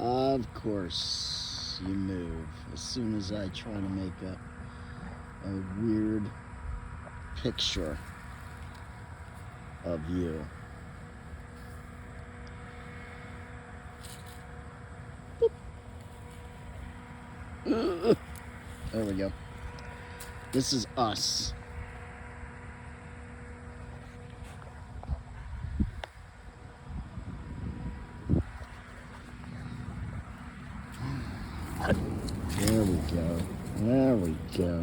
Of course, you move as soon as I try to make a weird picture of you. Boop. There we go. This is us. There we go. There we go.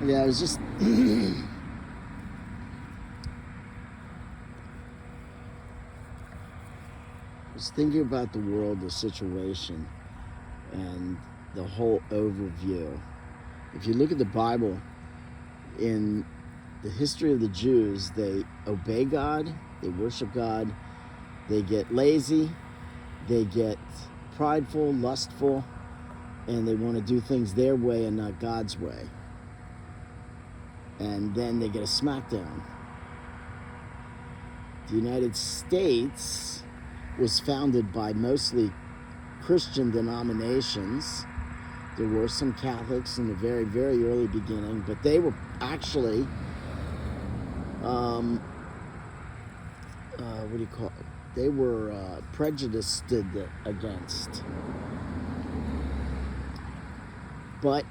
Yeah, I was just I was thinking about the world, the situation, and the whole overview. If you look at the Bible, in the history of the Jews, they obey God, they worship God, they get lazy, they get prideful, lustful, and they want to do things their way and not God's way. And then they get a smackdown. The United States was founded by mostly Christian denominations. There were some Catholics in the very, very early beginning, but they were actually, what do you call it? They were prejudiced against. But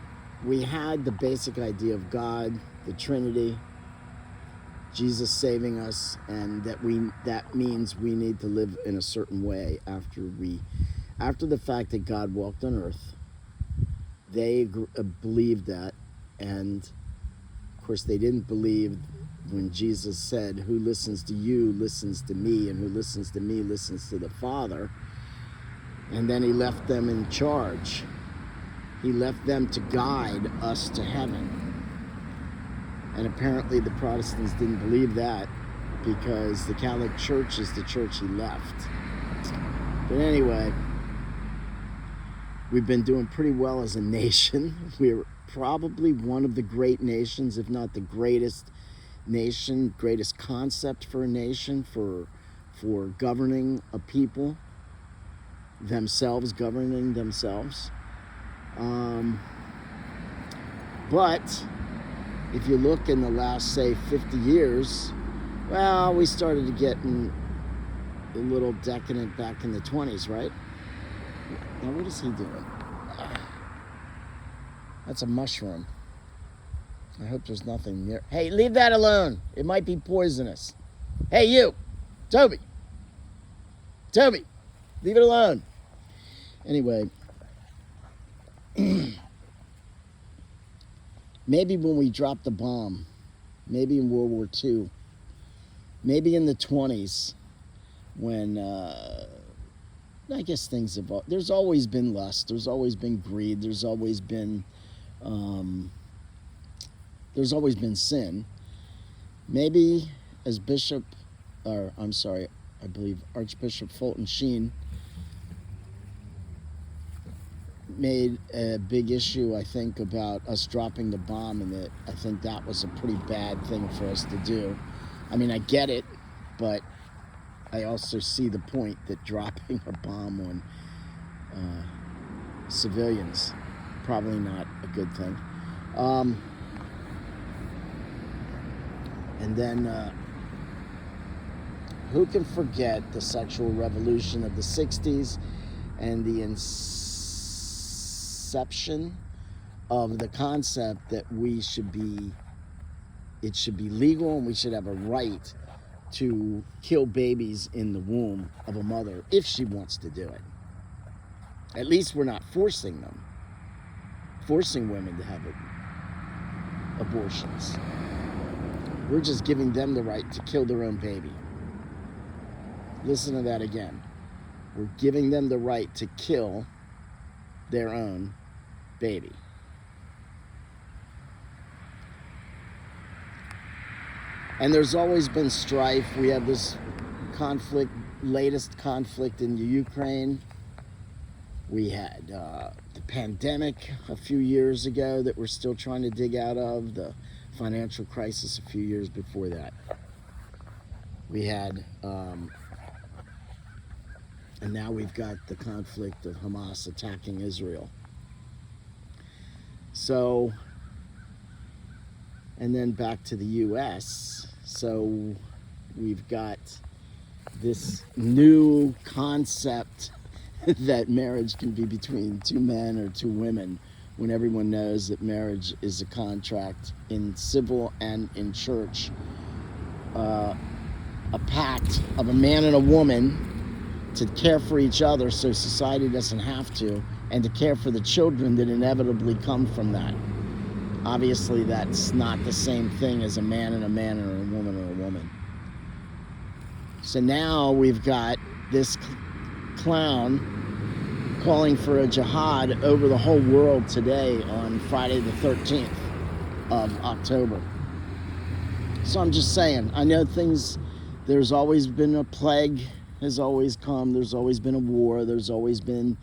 we had the basic idea of God, the Trinity, Jesus saving us, and that means we need to live in a certain way after the fact that God walked on earth. They believed that, and of course they didn't believe when Jesus said, "Who listens to you listens to me, and who listens to me listens to the Father." And then he left them in charge. He left them to guide us to heaven. And apparently the Protestants didn't believe that, because the Catholic Church is the church he left. But anyway, we've been doing pretty well as a nation. We're probably one of the great nations, if not the greatest nation, greatest concept for a nation, for governing a people, themselves, governing themselves. But if you look in the last, say, 50 years, well, we started to get a little decadent back in the 20s, right? Now, what is he doing? That's a mushroom. I hope there's nothing near. Hey, leave that alone. It might be poisonous. Hey, you. Toby, leave it alone. Anyway, maybe when we dropped the bomb, maybe in World War II, maybe in the 20s, when I guess things have. There's always been lust. There's always been greed. There's always been sin. Maybe as I believe Archbishop Fulton Sheen made a big issue, I think, about us dropping the bomb, and that I think that was a pretty bad thing for us to do. I mean, I get it, but I also see the point that dropping a bomb on civilians, probably not a good thing. And then who can forget the sexual revolution of the 60s and the inception of the concept that it should be legal and we should have a right to kill babies in the womb of a mother if she wants to do it. At least we're not forcing women to have abortions. We're just giving them the right to kill their own baby. Listen to that again. We're giving them the right to kill their own baby. And there's always been strife. We have this latest conflict in the Ukraine. We had the pandemic a few years ago that we're still trying to dig out of, the financial crisis a few years before that. We had, and now we've got the conflict of Hamas attacking Israel. So, and then back to the U.S. So we've got this new concept that marriage can be between two men or two women, when everyone knows that marriage is a contract in civil and in church, a pact of a man and a woman to care for each other so society doesn't have to, and to care for the children that inevitably come from that. Obviously, that's not the same thing as a man and a man or a woman or a woman. So now we've got this clown calling for a jihad over the whole world today on Friday the 13th of October. So I'm just saying, I know things, there's always been a plague, has always come, there's always been a war, there's always been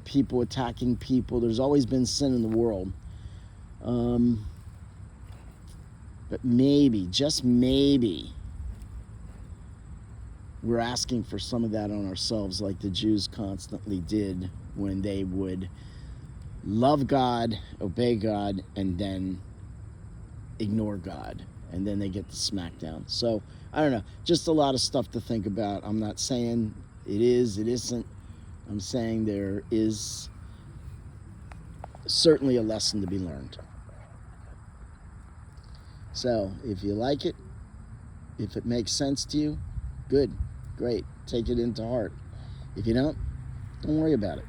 people attacking people, there's always been sin in the world. But maybe, just maybe, we're asking for some of that on ourselves, like the Jews constantly did when they would love God, obey God, and then ignore God. And then they get the smackdown. So, I don't know. Just a lot of stuff to think about. I'm not saying it is, it isn't. I'm saying there is certainly a lesson to be learned. So, if you like it, if it makes sense to you, good, great. Take it into heart. If you don't worry about it.